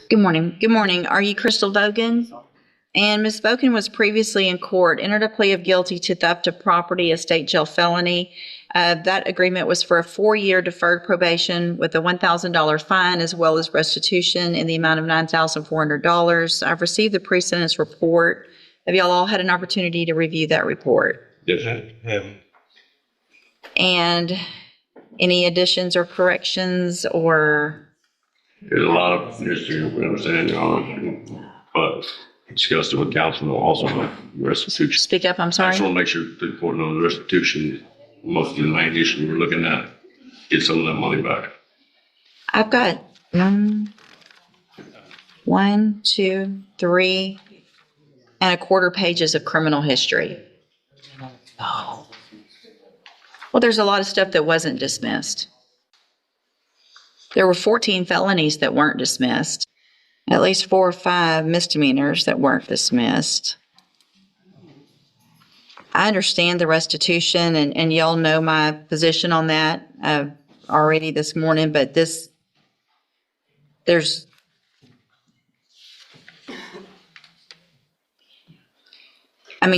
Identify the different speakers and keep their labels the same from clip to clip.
Speaker 1: Good morning. Good morning. Are you Crystal Vogan? And Ms. Vogan was previously in court, entered a plea of guilty to theft of property, a state jail felony. That agreement was for a 4-year deferred probation with a $1,000 fine as well as restitution in the amount of $9,400. I've received the pre-sentence report. Have y'all all had an opportunity to review that report?
Speaker 2: Yes, I have.
Speaker 1: And any additions or corrections or?
Speaker 2: There's a lot of history, we understand, Your Honor, but discussed it with counsel also about restitution.
Speaker 1: Speak up, I'm
Speaker 2: I
Speaker 1: sorry.
Speaker 2: just want to make sure the court knows restitution, most of the main issue we're looking at, get some of that money back.
Speaker 1: I've got 1, 2, 3 and a quarter pages of criminal history. Oh. Well, there's a lot of stuff that wasn't dismissed. There were 14 felonies that weren't dismissed. At least 4 or 5 misdemeanors that weren't dismissed. I understand the restitution, and y'all know my position on that already this morning, but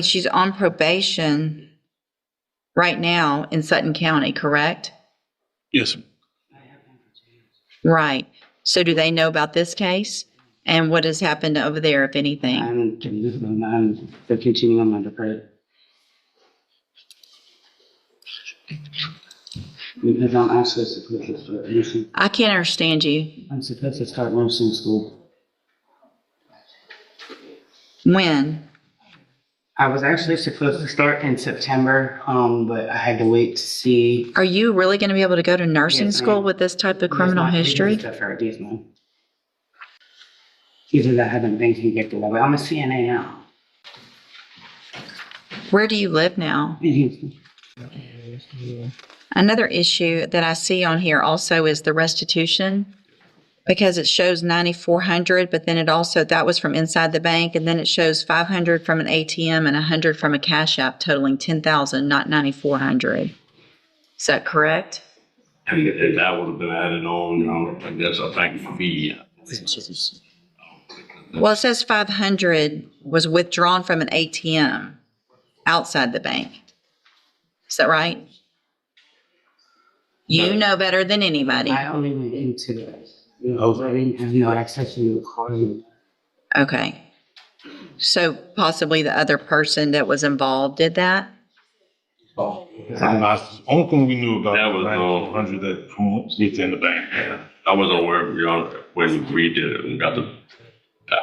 Speaker 1: she's on probation right now in Sutton County, correct?
Speaker 3: Yes, sir.
Speaker 1: Right. So do they know about this case? And what has happened over there, if anything?
Speaker 4: I'm continuing on my deferred. Because I'm actually supposed to start nursing.
Speaker 1: I can't understand you.
Speaker 4: I'm supposed to start nursing school.
Speaker 1: When?
Speaker 4: I was actually supposed to start in September, but I had to wait to see.
Speaker 1: Are you really going to be able to go to nursing
Speaker 4: Yes,
Speaker 1: school
Speaker 4: ma'am.
Speaker 1: with this type of criminal history?
Speaker 4: Deferred, yes, ma'am. Either that haven't been convicted of it. I'm a CNA now.
Speaker 1: Where do you live now?
Speaker 4: In Houston.
Speaker 1: Another issue that I see on here also is the restitution, because it shows $9,400, but then it also, that was from inside the bank, and then it shows $500 from an ATM and $100 from a cash app, totaling $10,000, not $9,400. Is that correct?
Speaker 2: And that would have been added on, I guess, I think, fee.
Speaker 1: Well, it says 500 was withdrawn from an ATM outside the bank. Is that right? You know better than anybody.
Speaker 4: I only went into it. I didn't have no access to the recording.
Speaker 1: Okay. So possibly the other person that was involved did that?
Speaker 3: The only thing we knew about
Speaker 2: That was,
Speaker 3: was 100 that sneaked in the bank.
Speaker 2: I wasn't aware, Your Honor, when we did it and got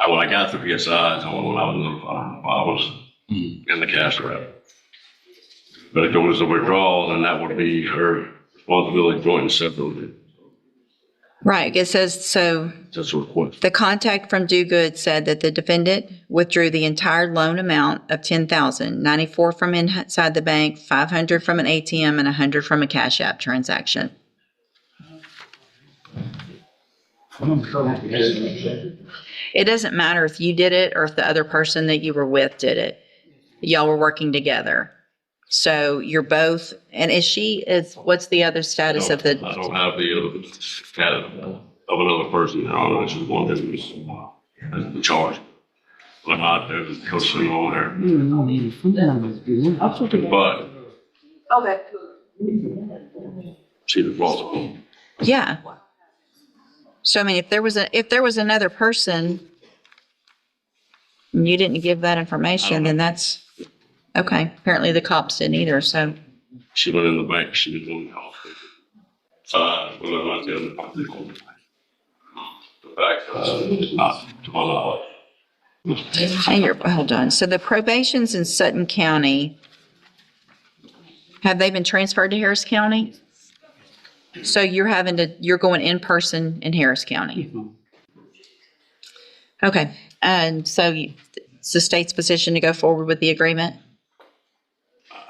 Speaker 2: when I got the PSIs, when I was notified, I was in the cash wrap. But if it was a withdrawal, then that would be her responsibility joint and separately.
Speaker 1: Right. It says, so
Speaker 2: Just a request.
Speaker 1: the contact from Do Good said that the defendant withdrew the entire loan amount of $10,000, $94 from inside the bank, $500 from an ATM, and $100 from a cash app transaction. It doesn't matter if you did it or if the other person that you were with did it. Y'all were working together. So you're both, and what's the other status of
Speaker 2: I
Speaker 1: the?
Speaker 2: don't have the other status of another person, Your Honor. This is one that was in charge. But not there's Cussing on there. But
Speaker 1: Okay.
Speaker 2: she was responsible.
Speaker 1: Yeah. So I mean, if there was another person, and you didn't give that information, then that's, okay. Apparently the cops didn't either, so.
Speaker 2: She went in the bank. She was in the hospital. The fact it's not to my knowledge.
Speaker 1: And hold on. So the probations in Sutton County, have they been transferred to Harris County? So you're going in person in Harris County? Okay. And so it's the state's position to go forward with the agreement?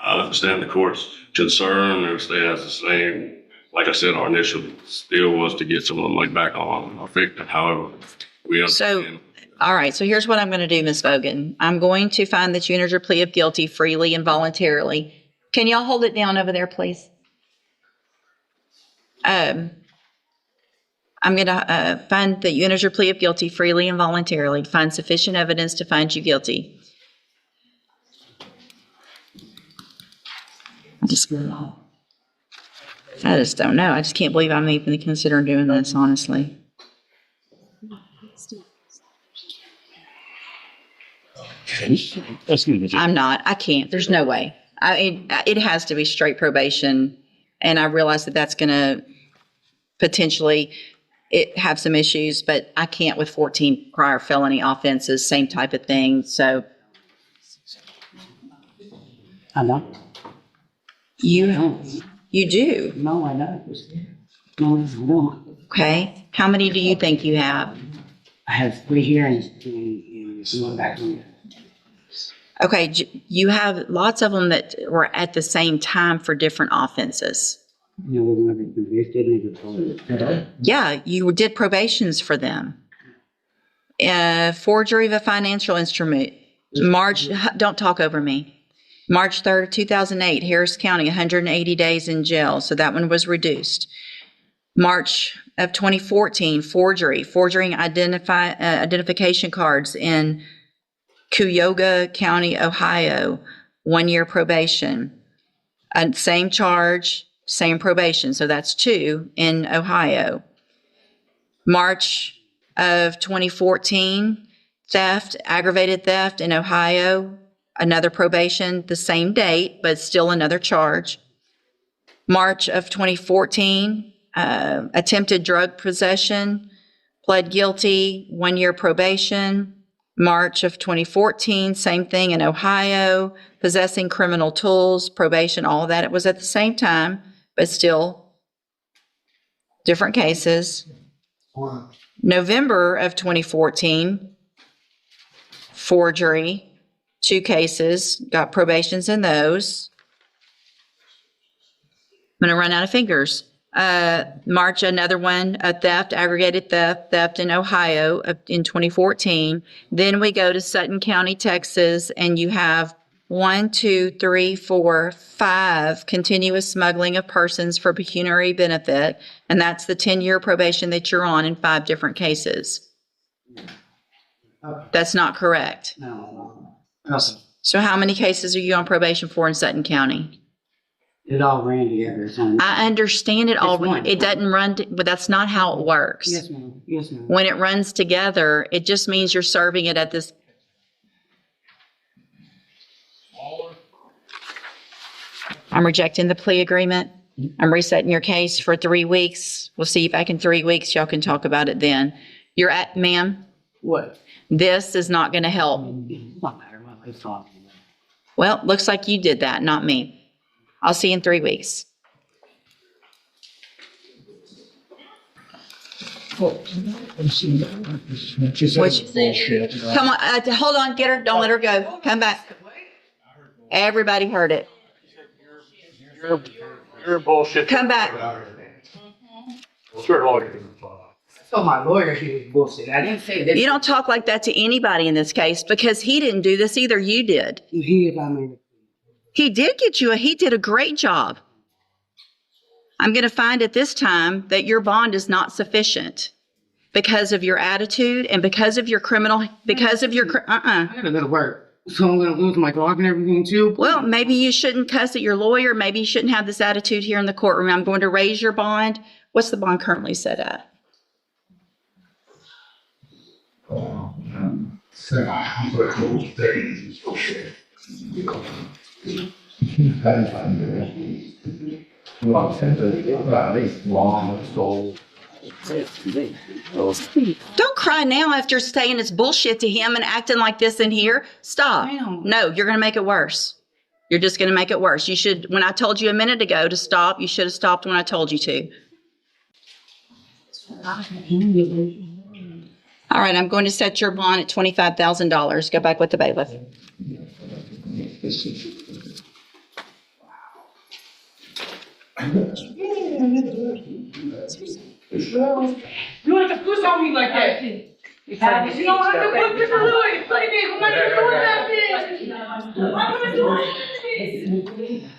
Speaker 2: I understand the court's concern. The state has the same. Like I said, our initial deal was to get some of the money back on our victim. However, we understand.
Speaker 1: All right, so here's what I'm going to do, Ms. Vogan. I'm going to find that you entered your plea of guilty freely and voluntarily. Can y'all hold it down over there, please? I'm I'm going to find that you entered your plea of guilty freely and voluntarily to find sufficient evidence to find you guilty. I just don't know. I just can't believe I'm even considering doing this, honestly.
Speaker 3: Excuse me.
Speaker 1: I'm not. I can't. There's no way. It has to be straight probation. And I realize that that's going to potentially have some issues, but I can't with 14 prior felony offenses, same type of thing. So
Speaker 4: I know.
Speaker 1: you
Speaker 4: No,
Speaker 1: do.
Speaker 4: no, I don't. No, I don't.
Speaker 1: Okay. How many do you think you have?
Speaker 4: I have 3 here and one back here.
Speaker 1: Okay. You have lots of them that were at the same time for different offenses.
Speaker 4: You know, we're going to be convicted.
Speaker 1: Yeah, you did probations for them. Forgery of a financial instrument. Don't talk over me. March 3rd, 2008, Harris County, 180 days in jail. So that one was reduced. March of 2014, forging identification cards in Cuyahoga County, Ohio, 1 year probation. Same charge, same probation. So that's 2 in Ohio. March of 2014, aggravated theft in Ohio, another probation, the same date, but still another charge. March of 2014, attempted drug possession, pled guilty, 1 year probation. March of 2014, same thing in Ohio, possessing criminal tools, probation, all of that. It was at the same time, but still different cases. November of 2014, forgery, 2 cases, got probations in those. I'm going to run out of fingers. March, another one, a theft, aggregated theft in Ohio in 2014. Then we go to Sutton County, Texas, and you have 1, 2, 3, 4, 5 continuous smuggling of persons for pecuniary benefit. And that's the 10-year probation that you're on in 5 different cases. That's not correct.
Speaker 4: No.
Speaker 1: So how many cases are you on probation for in Sutton County?
Speaker 4: It all ran together.
Speaker 1: I understand it all.
Speaker 4: one.
Speaker 1: It doesn't run, but that's not how it works.
Speaker 4: Yes, ma'am. Yes, ma'am.
Speaker 1: When it runs together, it just means you're serving it at this. I'm rejecting the plea agreement. I'm resetting your case for 3 weeks. We'll see you back in 3 weeks. Y'all can talk about it then. Ma'am,
Speaker 4: What?
Speaker 1: this is not going to help.
Speaker 4: It don't matter what I thought.
Speaker 1: Well, looks like you did that, not me. I'll see you in 3 weeks. Come on, hold on, get her, don't let her go. Come back. Everybody heard it.
Speaker 3: You're bullshit.
Speaker 1: Come back.
Speaker 3: Sure, lawyer.
Speaker 4: So my lawyer, he was bullshit. I didn't say this.
Speaker 1: You don't talk like that to anybody in this case because he didn't do this either. You did.
Speaker 4: He got me.
Speaker 1: He did get you he did a great job. I'm going to find at this time that your bond is not sufficient because of your attitude and because of your
Speaker 4: I gotta go to work. So I'm gonna lose my dog and everything too.
Speaker 1: Well, maybe you shouldn't cuss at your lawyer. Maybe you shouldn't have this attitude here in the courtroom. I'm going to raise your bond. What's the bond currently set at? Don't cry now after saying it's bullshit to him and acting like this in here. Stop.
Speaker 4: Ma'am.
Speaker 1: No, you're going to make it worse. You're just going to make it worse. You should, when I told you a minute ago to stop, you should have stopped when I told you to. All right, I'm going to set your bond at $25,000. Go back with the bailiff.
Speaker 5: You want to push on me like that? You don't want to put this on me. Play me. I'm not even doing that. I'm not doing that.